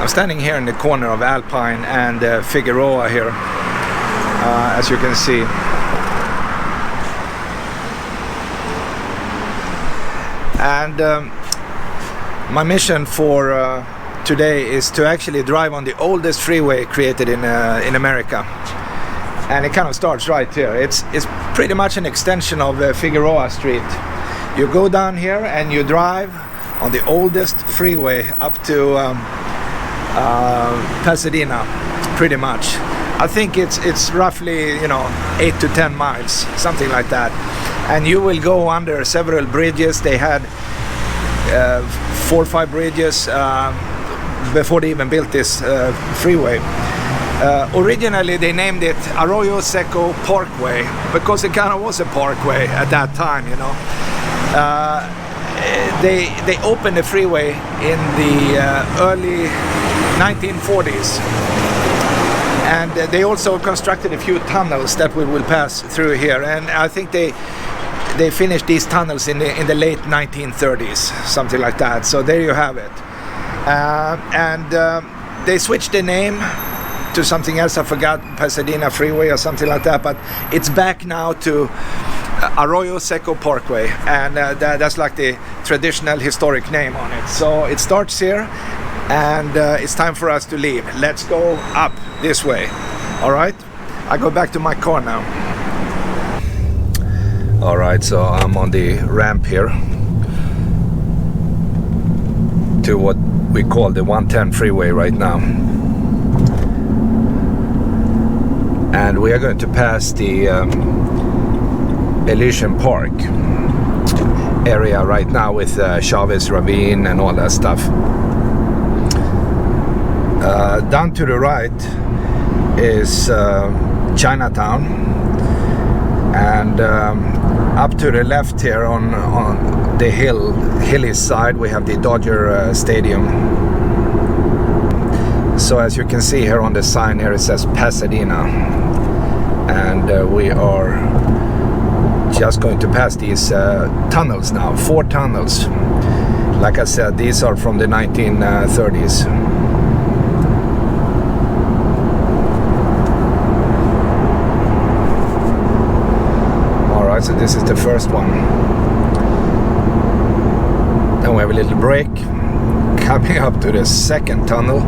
I'm standing here in the corner of Alpine and Figueroa here, as you can see. And my mission for today is to actually drive on the oldest freeway created in America. And it kind of starts right here. It's pretty much an extension of Figueroa Street. You go down here and you drive on the oldest freeway up to Pasadena, pretty much. I think it's roughly 8 to 10 miles, something like that. And you will go under several bridges. They had 4 or 5 bridges before they even built this freeway. Originally they named it Arroyo Seco Parkway because it kind of was a parkway at that time, They opened the freeway in the early 1940s, and they also constructed a few tunnels that we will pass through here. And I think they finished these tunnels in the late 1930s, something like that. So there you have it. They switched the name to something else. I forgot, Pasadena Freeway or something like that. But it's back now to Arroyo Seco Parkway, and that's like the traditional historic name on it. So it starts here, and it's time for us to leave. Let's go up this way. All right, I go back to my car now. All right, so I'm on the ramp here to what we call the 110 freeway right now, and we are going to pass the Elysian Park area right now with Chavez Ravine and all that stuff. Down to the right is Chinatown, and up to the left here on the hilly side we have the Dodger Stadium. So as you can see here on the sign here, it says Pasadena, and we are just going to pass these tunnels now, 4 tunnels. Like I said, these are from the 1930s. Alright, so this is the first one. Then we have a little break, coming up to the second tunnel.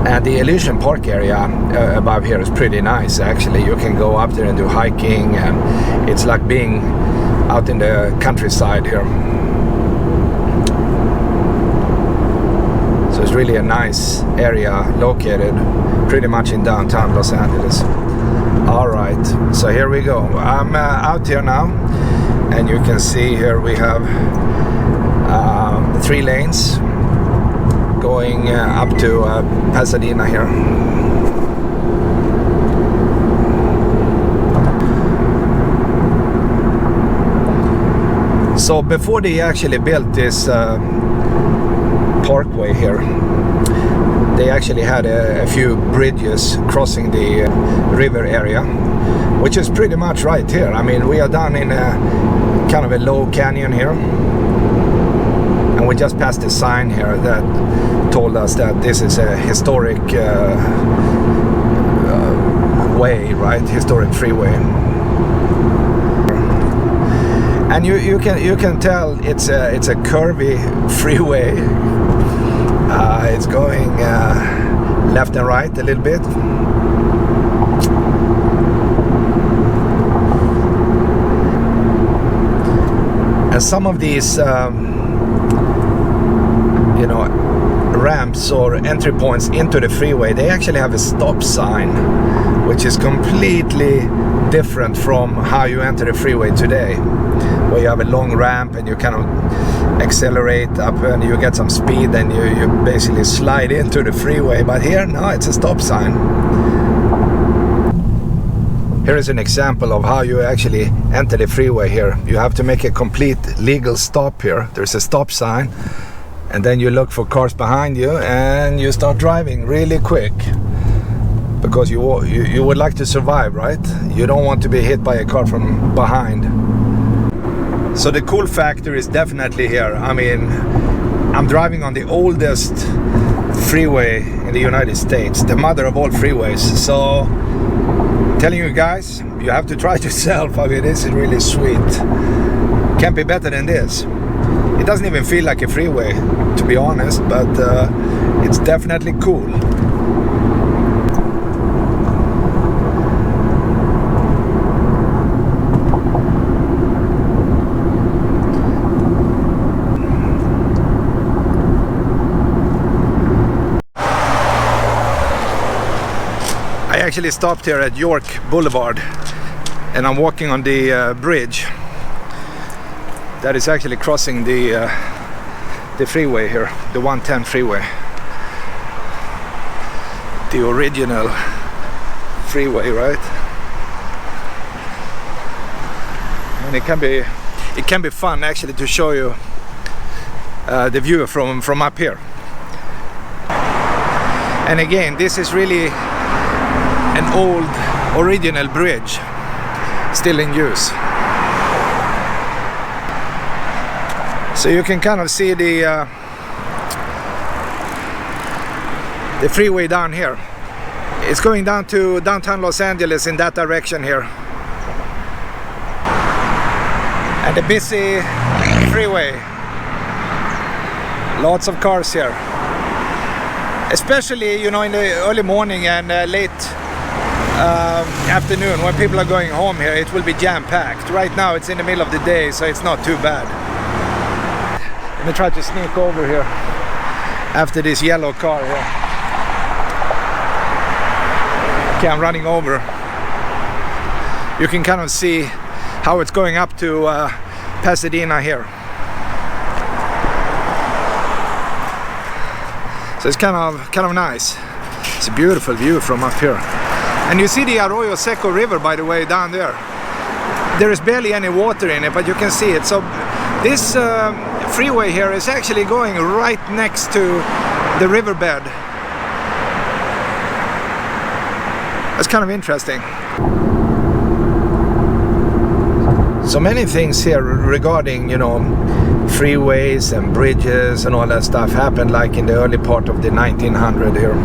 And the Elysian Park area above here is pretty nice, actually. You can go up there and do hiking, and it's like being out in the countryside here. So it's really a nice area located pretty much in downtown Los Angeles. Alright, so here we go. I'm out here now, and you can see here we have 3 lanes going up to Pasadena here. So before they actually built this parkway here, they actually had a few bridges crossing the river area, which is pretty much right here. I mean, we are down in a kind of a low canyon here, and we just passed a sign here that told us that this is a historic way, right? Historic freeway. And you can tell it's a curvy freeway. It's going left and right a little bit. And some of these ramps or entry points into the freeway, they actually have a stop sign, which is completely different from how you enter the freeway today, where you have a long ramp and you kind of accelerate up and you get some speed and you basically slide into the freeway. But here, no, it's a stop sign. Here is an example of how you actually enter the freeway here. You have to make a complete legal stop here. There's a stop sign, and then you look for cars behind you and you start driving really quick, because you would like to survive, right? You don't want to be hit by a car from behind. So the cool factor is definitely here. I mean, I'm driving on the oldest freeway in the United States, the mother of all freeways. So I'm telling you guys, you have to try it yourself. I mean, this is really sweet. Can't be better than this. It doesn't even feel like a freeway, to be honest, but it's definitely cool. I actually stopped here at York Boulevard and I'm walking on the bridge that is actually crossing the freeway here, the 110 freeway, the original freeway, right? And it can be fun actually to show you the view from up here. And again, this is really an old original bridge still in use. So you can kind of see the freeway down here. It's going down to downtown Los Angeles in that direction here. And a busy freeway. Lots of cars here. Especially, you know, in the early morning and late afternoon when people are going home here, it will be jam-packed. Right now it's in the middle of the day, so it's not too bad. Let me try to sneak over here after this yellow car here. Okay, I'm running over. You can kind of see how it's going up to Pasadena here. So it's kind of nice. It's a beautiful view from up here. And you see the Arroyo Seco River, by the way, down there. There is barely any water in it, but you can see it. So this freeway here is actually going right next to the riverbed. That's kind of interesting. So many things here regarding, you know, freeways and bridges and all that stuff happened like in the early part of the 1900s here.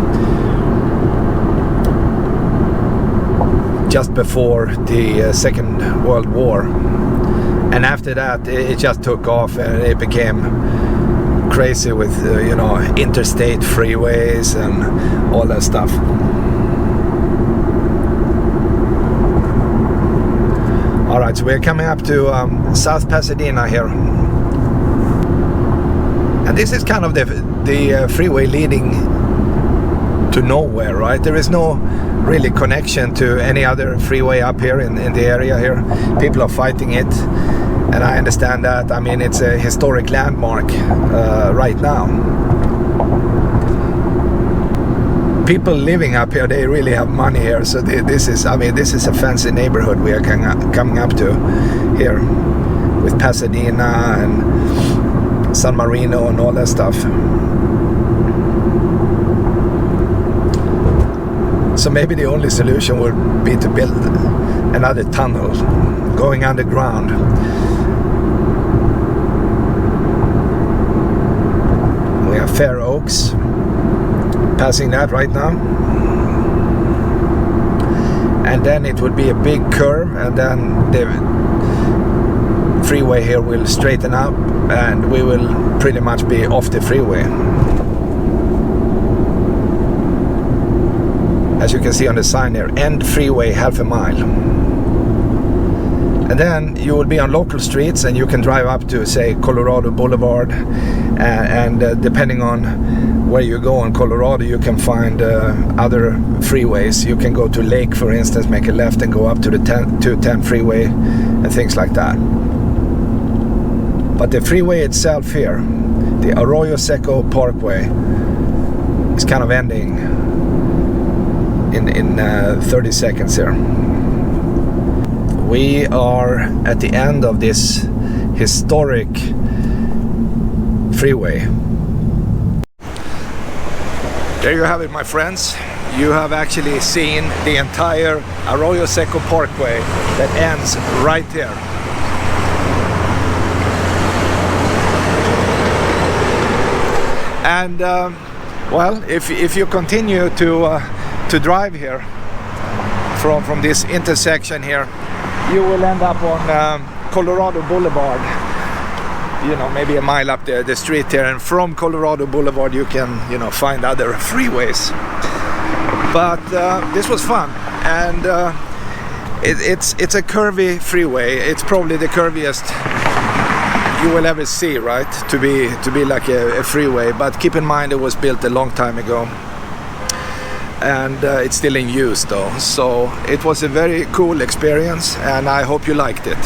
Just before the Second World War. And after that it just took off and it became crazy with you know, interstate freeways and all that stuff. Alright, so we're coming up to South Pasadena here. And this is kind of the freeway leading to nowhere, right? There is no really connection to any other freeway up here in the area here. People are fighting it, and I understand that. I mean, it's a historic landmark right now. People living up here, they really have money here, so this is a fancy neighborhood we are coming up to here with Pasadena and San Marino and all that stuff. So maybe the only solution would be to build another tunnel going underground. We have Fair Oaks, passing that right now. And then it would be a big curve, and then the freeway here will straighten up and we will pretty much be off the freeway. As you can see on the sign here, end freeway half a mile. And then you will be on local streets and you can drive up to, say, Colorado Boulevard, and depending on where you go in Colorado, you can find other freeways. You can go to Lake, for instance, make a left and go up to the 210 freeway and things like that. But the freeway itself here, the Arroyo Seco Parkway, is kind of ending in 30 seconds here. We are at the end of this historic freeway. There you have it, my friends. You have actually seen the entire Arroyo Seco Parkway that ends right here. And well, if you continue to drive here from this intersection here, you will end up on Colorado Boulevard, you know, maybe a mile up the street here, and from Colorado Boulevard you can, you know, find other freeways. But this was fun, and it's a curvy freeway. It's probably the curviest you will ever see, right? To be like a freeway. But keep in mind it was built a long time ago, and it's still in use though. So it was a very cool experience, and I hope you liked it.